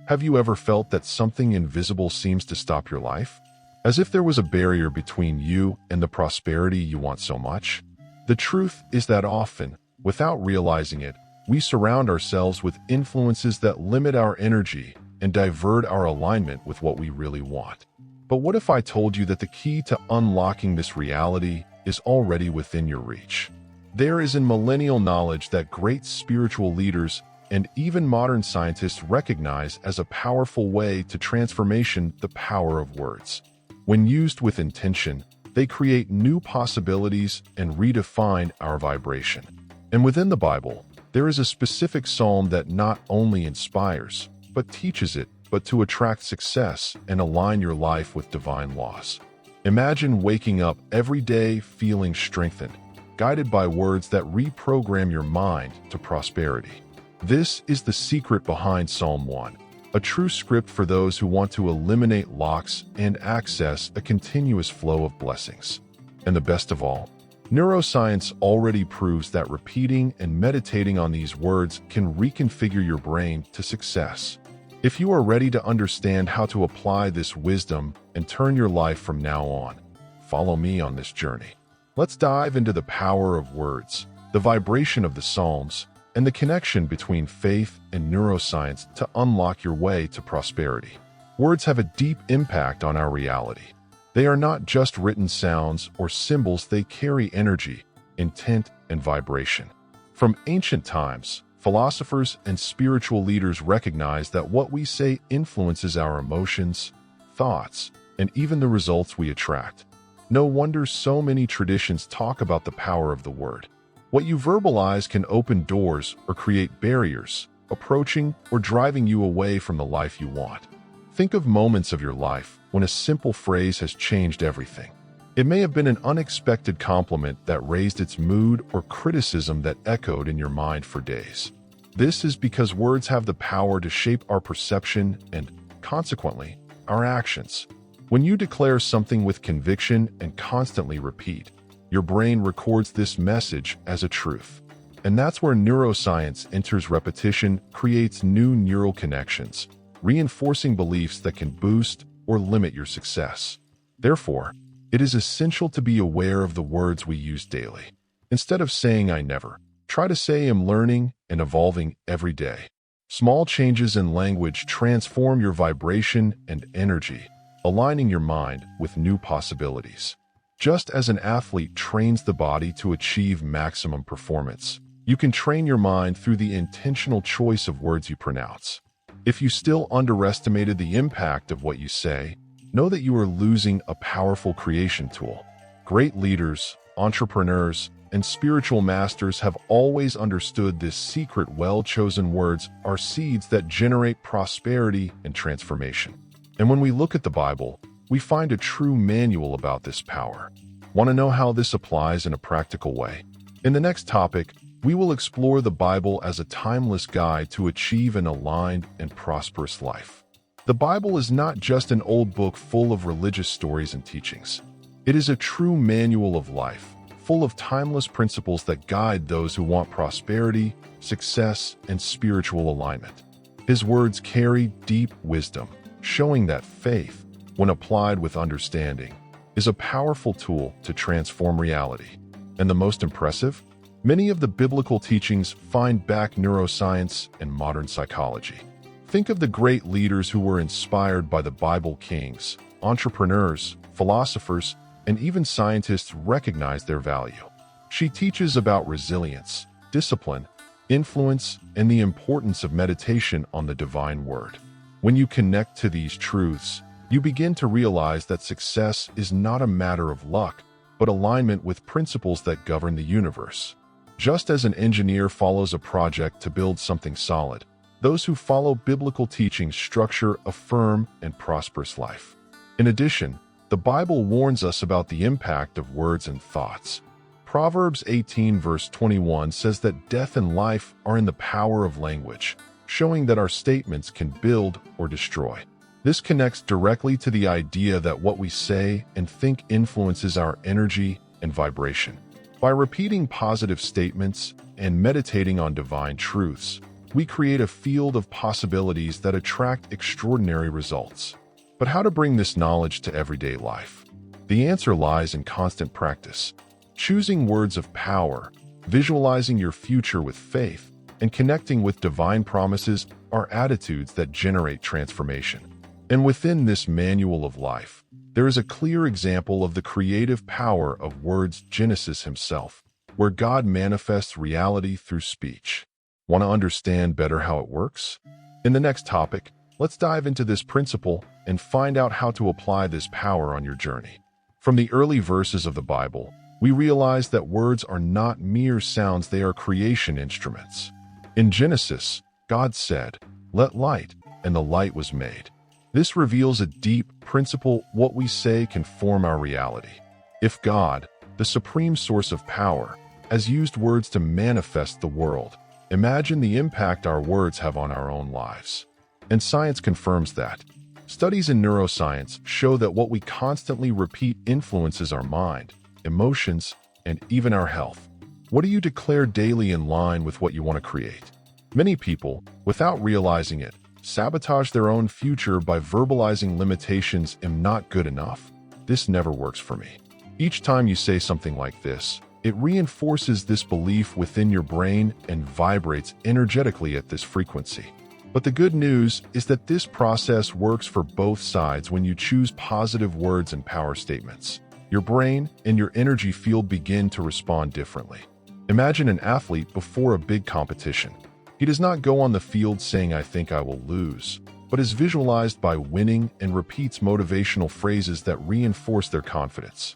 Have you ever felt that something invisible seems to stop your life? As if there was a barrier between you and the prosperity you want so much? The truth is that often, without realizing it, we surround ourselves with influences that limit our energy and divert our alignment with what we really want. But what if I told you that the key to unlocking this reality is already within your reach? There is in millennial knowledge that great spiritual leaders and even modern scientists recognize as a powerful way to transformation the power of words. When used with intention, they create new possibilities and redefine our vibration. And within the Bible, there is a specific psalm that not only inspires, but teaches it, but to attract success and align your life with divine laws. Imagine waking up every day feeling strengthened, guided by words that reprogram your mind to prosperity. This is the secret behind Psalm 1, a true script for those who want to eliminate locks and access a continuous flow of blessings. And the best of all, neuroscience already proves that repeating and meditating on these words can reconfigure your brain to success. If you are ready to understand how to apply this wisdom and turn your life from now on, follow me on this journey. Let's dive into the power of words, the vibration of the Psalms, and the connection between faith and neuroscience to unlock your way to prosperity. Words have a deep impact on our reality. They are not just written sounds or symbols, they carry energy, intent, and vibration. From ancient times, philosophers and spiritual leaders recognize that what we say influences our emotions, thoughts, and even the results we attract. No wonder so many traditions talk about the power of the word. What you verbalize can open doors or create barriers, approaching or driving you away from the life you want. Think of moments of your life when a simple phrase has changed everything. It may have been an unexpected compliment that raised its mood or criticism that echoed in your mind for days. This is because words have the power to shape our perception and, consequently, our actions. When you declare something with conviction and constantly repeat, your brain records this message as a truth. And that's where neuroscience enters. Repetition creates new neural connections, reinforcing beliefs that can boost or limit your success. Therefore, it is essential to be aware of the words we use daily. Instead of saying "I never," try to say "I'm learning and evolving every day." Small changes in language transform your vibration and energy, aligning your mind with new possibilities. Just as an athlete trains the body to achieve maximum performance, you can train your mind through the intentional choice of words you pronounce. If you still underestimated the impact of what you say, know that you are losing a powerful creation tool. Great leaders, entrepreneurs, and spiritual masters have always understood this secret. Well-chosen words are seeds that generate prosperity and transformation. And when we look at the Bible, we find a true manual about this power. Want to know how this applies in a practical way? In the next topic, we will explore the Bible as a timeless guide to achieve an aligned and prosperous life. The Bible is not just an old book full of religious stories and teachings. It is a true manual of life, full of timeless principles that guide those who want prosperity, success, and spiritual alignment. His words carry deep wisdom, showing that faith, when applied with understanding, is a powerful tool to transform reality. And the most impressive? Many of the biblical teachings find back neuroscience and modern psychology. Think of the great leaders who were inspired by the Bible. Kings, entrepreneurs, philosophers, and even scientists recognize their value. She teaches about resilience, discipline, influence, and the importance of meditation on the divine word. When you connect to these truths, you begin to realize that success is not a matter of luck, but alignment with principles that govern the universe. Just as an engineer follows a project to build something solid, those who follow biblical teachings structure a firm and prosperous life. In addition, the Bible warns us about the impact of words and thoughts. Proverbs 18 verse 21 says that death and life are in the power of language, showing that our statements can build or destroy. This connects directly to the idea that what we say and think influences our energy and vibration. By repeating positive statements and meditating on divine truths, we create a field of possibilities that attract extraordinary results. But how to bring this knowledge to everyday life? The answer lies in constant practice. Choosing words of power, visualizing your future with faith, and connecting with divine promises are attitudes that generate transformation. And within this manual of life, there is a clear example of the creative power of words. Genesis himself, where God manifests reality through speech. Want to understand better how it works? In the next topic, let's dive into this principle and find out how to apply this power on your journey. From the early verses of the Bible, we realize that words are not mere sounds, they are creation instruments. In Genesis, God said, "Let light," and the light was made. This reveals a deep principle: what we say can form our reality. If God, the supreme source of power, has used words to manifest the world, imagine the impact our words have on our own lives. And science confirms that. Studies in neuroscience show that what we constantly repeat influences our mind, emotions, and even our health. What do you declare daily in line with what you want to create? Many people, without realizing it, sabotage their own future by verbalizing limitations. "I'm not good enough. This never works for me." Each time you say something like this, it reinforces this belief within your brain and vibrates energetically at this frequency. But the good news is that this process works for both sides. When you choose positive words and power statements, your brain and your energy field begin to respond differently. Imagine an athlete before a big competition. He does not go on the field saying, "I think I will lose," but is visualized by winning and repeats motivational phrases that reinforce their confidence.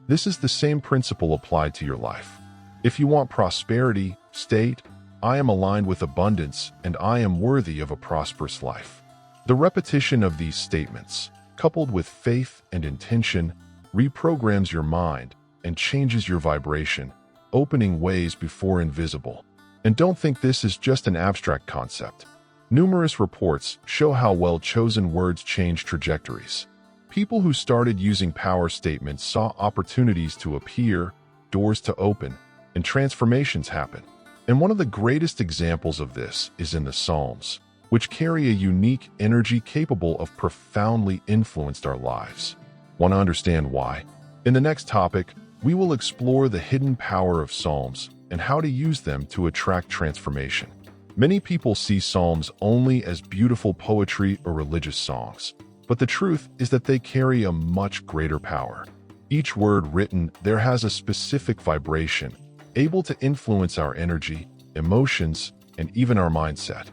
This is the same principle applied to your life. If you want prosperity, state, "I am aligned with abundance and I am worthy of a prosperous life." The repetition of these statements, coupled with faith and intention, reprograms your mind and changes your vibration, opening ways before invisible. And don't think this is just an abstract concept. Numerous reports show how well-chosen words change trajectories. People who started using power statements saw opportunities to appear, doors to open, and transformations happen. And one of the greatest examples of this is in the Psalms, which carry a unique energy capable of profoundly influenced our lives. Want to understand why? In the next topic, we will explore the hidden power of Psalms and how to use them to attract transformation. Many people see Psalms only as beautiful poetry or religious songs, but the truth is that they carry a much greater power. Each word written there has a specific vibration, able to influence our energy, emotions, and even our mindset.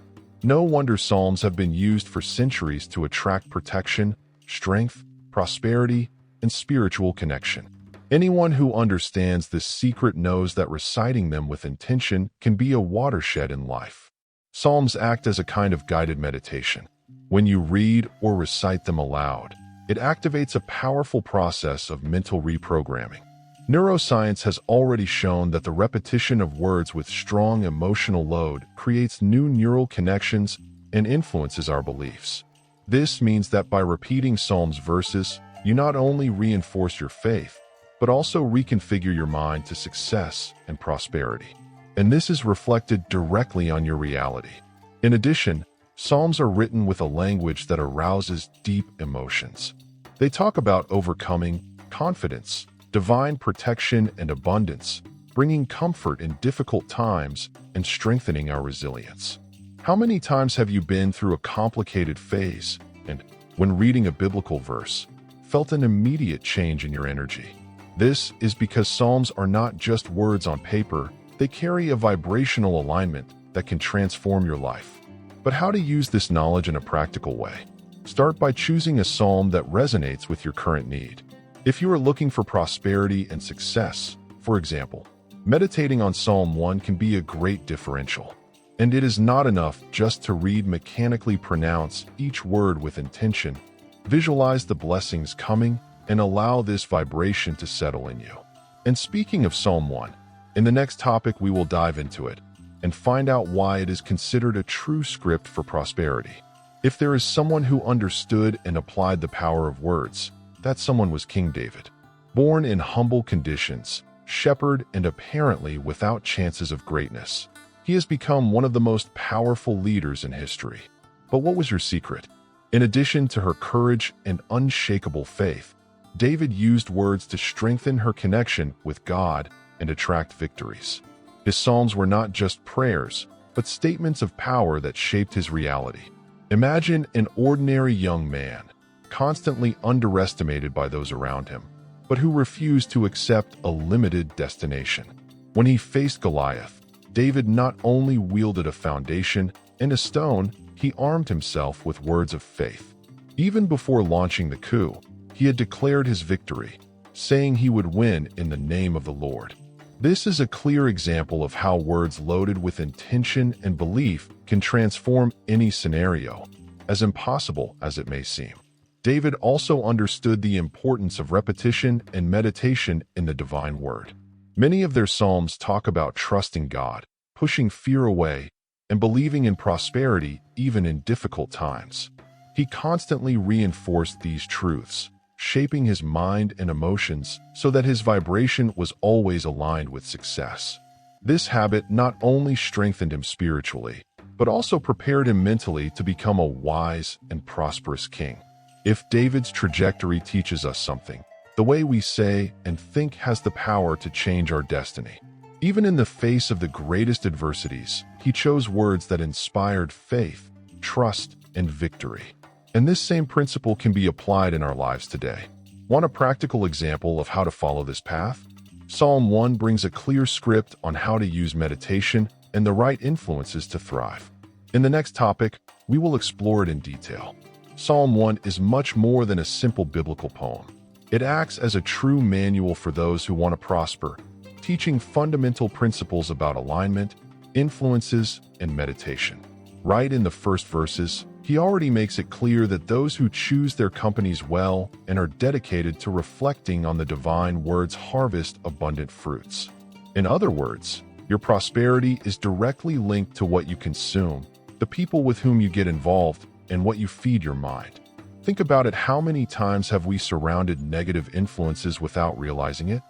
No wonder Psalms have been used for centuries to attract protection, strength, prosperity, and spiritual connection. Anyone who understands this secret knows that reciting them with intention can be a watershed in life. Psalms act as a kind of guided meditation. When you read or recite them aloud, it activates a powerful process of mental reprogramming. Neuroscience has already shown that the repetition of words with strong emotional load creates new neural connections and influences our beliefs. This means that by repeating Psalms verses, you not only reinforce your faith, but also reconfigure your mind to success and prosperity. And this is reflected directly on your reality. In addition, Psalms are written with a language that arouses deep emotions. They talk about overcoming, confidence, divine protection, and abundance, bringing comfort in difficult times and strengthening our resilience. How many times have you been through a complicated phase and, when reading a biblical verse, felt an immediate change in your energy? This is because Psalms are not just words on paper, they carry a vibrational alignment that can transform your life. But how to use this knowledge in a practical way? Start by choosing a psalm that resonates with your current need. If you are looking for prosperity and success, for example, meditating on Psalm 1 can be a great differential. And it is not enough just to read, mechanically pronounce each word with intention. Visualize the blessings coming and allow this vibration to settle in you. And speaking of Psalm 1, in the next topic we will dive into it and find out why it is considered a true script for prosperity. If there is someone who understood and applied the power of words, that someone was King David. Born in humble conditions, shepherd and apparently without chances of greatness, He has become one of the most powerful leaders in history. But what was your secret? In addition to her courage and unshakable faith, David used words to strengthen her connection with God and attract victories. His psalms were not just prayers, but statements of power that shaped his reality. Imagine an ordinary young man, constantly underestimated by those around him, but who refused to accept a limited destination. When he faced Goliath, David not only wielded a foundation and a stone, he armed himself with words of faith. Even before launching the coup, he had declared his victory, saying he would win in the name of the Lord. This is a clear example of how words loaded with intention and belief can transform any scenario, as impossible as it may seem. David also understood the importance of repetition and meditation in the divine word. Many of their psalms talk about trusting God, pushing fear away, and believing in prosperity even in difficult times. He constantly reinforced these truths, shaping his mind and emotions so that his vibration was always aligned with success. This habit not only strengthened him spiritually, but also prepared him mentally to become a wise and prosperous king. If David's trajectory teaches us something, the way we say and think has the power to change our destiny. Even in the face of the greatest adversities, he chose words that inspired faith, trust, and victory. And this same principle can be applied in our lives today. Want a practical example of how to follow this path? Psalm 1 brings a clear script on how to use meditation and the right influences to thrive. In the next topic, we will explore it in detail. Psalm 1 is much more than a simple biblical poem. It acts as a true manual for those who want to prosper, teaching fundamental principles about alignment, influences, and meditation. Right in the first verses, he already makes it clear that those who choose their companies well and are dedicated to reflecting on the divine words harvest abundant fruits. In other words, your prosperity is directly linked to what you consume, the people with whom you get involved, and what you feed your mind. Think about it. How many times have we surrounded negative influences without realizing it?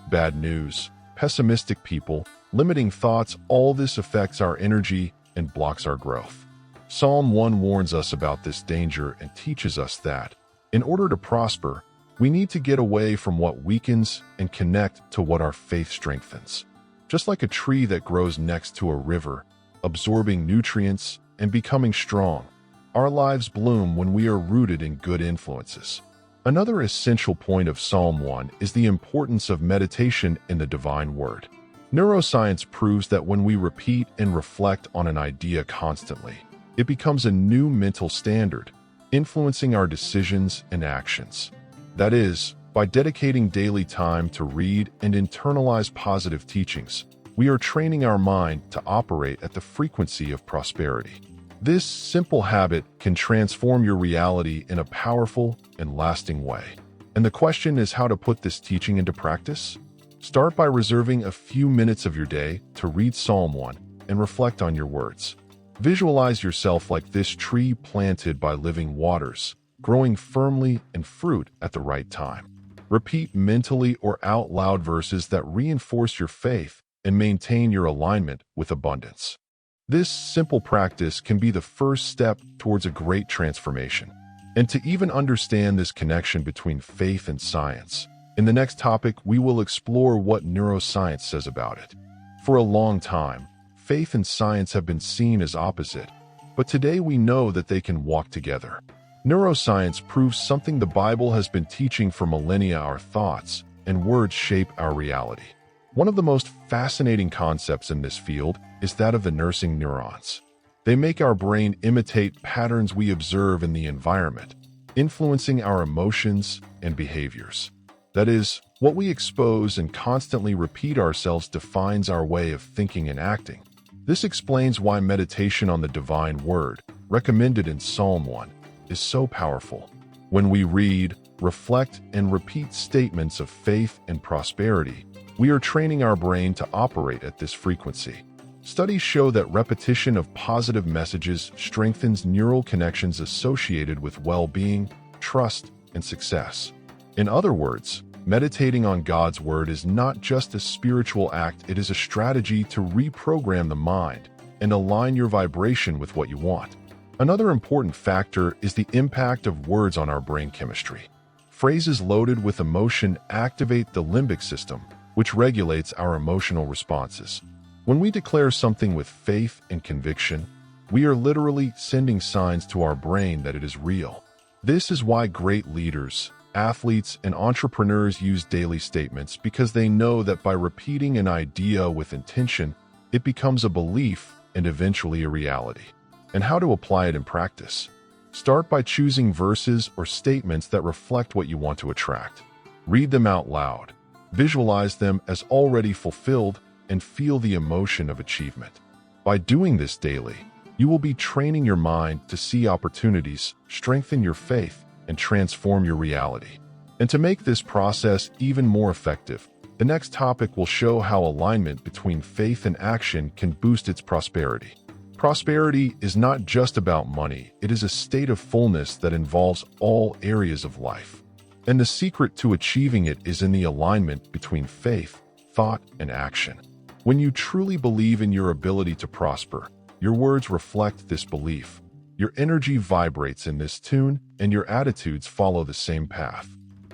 Bad news, pessimistic people, limiting thoughts, all this affects our energy and blocks our growth. Psalm 1 warns us about this danger and teaches us that, in order to prosper, we need to get away from what weakens and connect to what our faith strengthens. Just like a tree that grows next to a river, absorbing nutrients and becoming strong, our lives bloom when we are rooted in good influences. Another essential point of Psalm 1 is the importance of meditation in the divine word. Neuroscience proves that when we repeat and reflect on an idea constantly, it becomes a new mental standard, influencing our decisions and actions. That is, by dedicating daily time to read and internalize positive teachings, we are training our mind to operate at the frequency of prosperity. This simple habit can transform your reality in a powerful and lasting way. And the question is how to put this teaching into practice? Start by reserving a few minutes of your day to read Psalm 1 and reflect on your words. Visualize yourself like this tree planted by living waters, growing firmly and fruit at the right time. Repeat mentally or out loud verses that reinforce your faith and maintain your alignment with abundance. This simple practice can be the first step towards a great transformation. And to even understand this connection between faith and science, in the next topic, we will explore what neuroscience says about it. For a long time, faith and science have been seen as opposite, but today we know that they can walk together. Neuroscience proves something the Bible has been teaching for millennia: our thoughts and words shape our reality. One of the most fascinating concepts in this field is that of the nursing neurons. They make our brain imitate patterns we observe in the environment, influencing our emotions and behaviors. That is, what we expose and constantly repeat ourselves defines our way of thinking and acting. This explains why meditation on the divine word, recommended in Psalm 1, is so powerful. When we read, reflect, and repeat statements of faith and prosperity, we are training our brain to operate at this frequency. Studies show that repetition of positive messages strengthens neural connections associated with well-being, trust, and success. In other words, Meditating on God's Word is not just a spiritual act, it is a strategy to reprogram the mind and align your vibration with what you want. Another important factor is the impact of words on our brain chemistry. Phrases loaded with emotion activate the limbic system, which regulates our emotional responses. When we declare something with faith and conviction, we are literally sending signs to our brain that it is real. This is why great leaders, athletes, and entrepreneurs use daily statements, because they know that by repeating an idea with intention, it becomes a belief and eventually a reality. And how to apply it in practice? Start by choosing verses or statements that reflect what you want to attract. Read them out loud. Visualize them as already fulfilled and feel the emotion of achievement. By doing this daily, you will be training your mind to see opportunities, strengthen your faith, and transform your reality. And to make this process even more effective, the next topic will show how alignment between faith and action can boost its prosperity. Prosperity is not just about money, it is a state of fullness that involves all areas of life. And the secret to achieving it is in the alignment between faith, thought, and action. When you truly believe in your ability to prosper, your words reflect this belief. Your energy vibrates in this tune, and your attitudes follow the same path.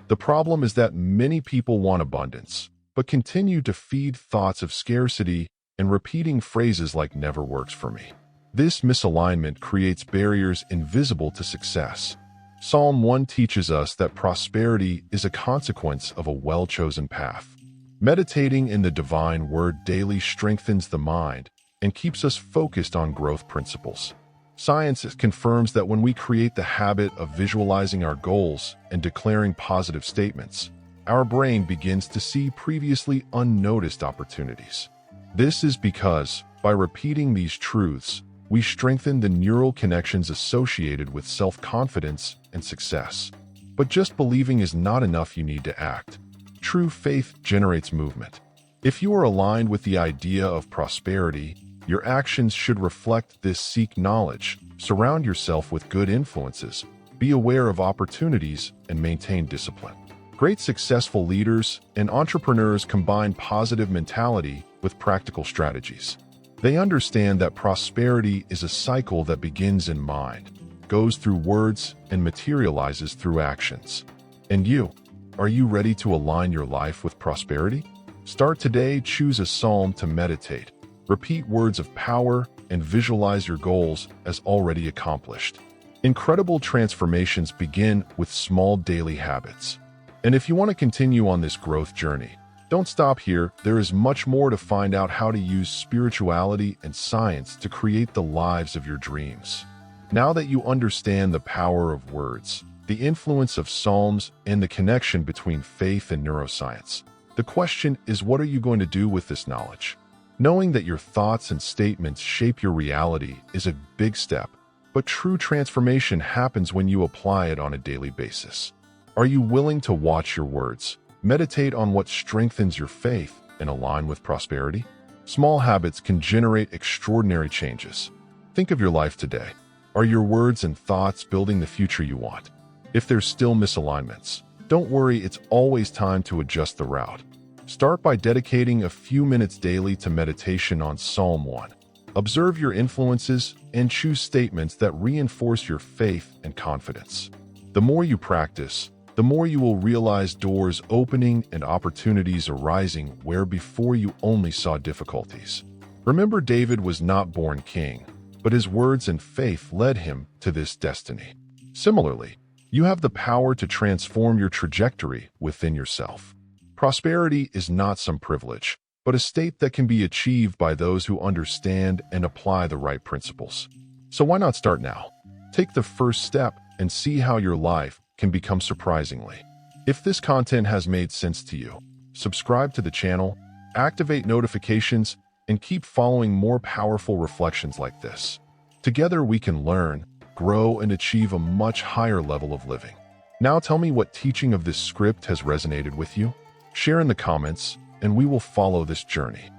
The problem is that many people want abundance, but continue to feed thoughts of scarcity and repeating phrases like "never works for me." This misalignment creates barriers invisible to success. Psalm 1 teaches us that prosperity is a consequence of a well-chosen path. Meditating in the divine word daily strengthens the mind and keeps us focused on growth principles. Science confirms that when we create the habit of visualizing our goals and declaring positive statements, our brain begins to see previously unnoticed opportunities. This is because, by repeating these truths, we strengthen the neural connections associated with self-confidence and success. But just believing is not enough, you need to act. True faith generates movement. If you are aligned with the idea of prosperity, your actions should reflect this. Seek knowledge, surround yourself with good influences, be aware of opportunities, and maintain discipline. Great successful leaders and entrepreneurs combine positive mentality with practical strategies. They understand that prosperity is a cycle that begins in mind, goes through words, and materializes through actions. And you, are you ready to align your life with prosperity? Start today, choose a psalm to meditate. Repeat words of power and visualize your goals as already accomplished. Incredible transformations begin with small daily habits. And if you want to continue on this growth journey, don't stop here. There is much more to find out how to use spirituality and science to create the lives of your dreams. Now that you understand the power of words, the influence of psalms, and the connection between faith and neuroscience, the question is, what are you going to do with this knowledge? Knowing that your thoughts and statements shape your reality is a big step, but true transformation happens when you apply it on a daily basis. Are you willing to watch your words, meditate on what strengthens your faith, and align with prosperity? Small habits can generate extraordinary changes. Think of your life today. Are your words and thoughts building the future you want? If there's still misalignments, don't worry, it's always time to adjust the route. Start by dedicating a few minutes daily to meditation on Psalm 1. Observe your influences and choose statements that reinforce your faith and confidence. The more you practice, the more you will realize doors opening and opportunities arising where before you only saw difficulties. Remember, David was not born king, but his words and faith led him to this destiny. Similarly, you have the power to transform your trajectory within yourself. Prosperity is not some privilege, but a state that can be achieved by those who understand and apply the right principles. So why not start now? Take the first step and see how your life can become surprisingly. If this content has made sense to you, subscribe to the channel, activate notifications, and keep following more powerful reflections like this. Together we can learn, grow, and achieve a much higher level of living. Now tell me what teaching of this script has resonated with you. Share in the comments, and we will follow this journey.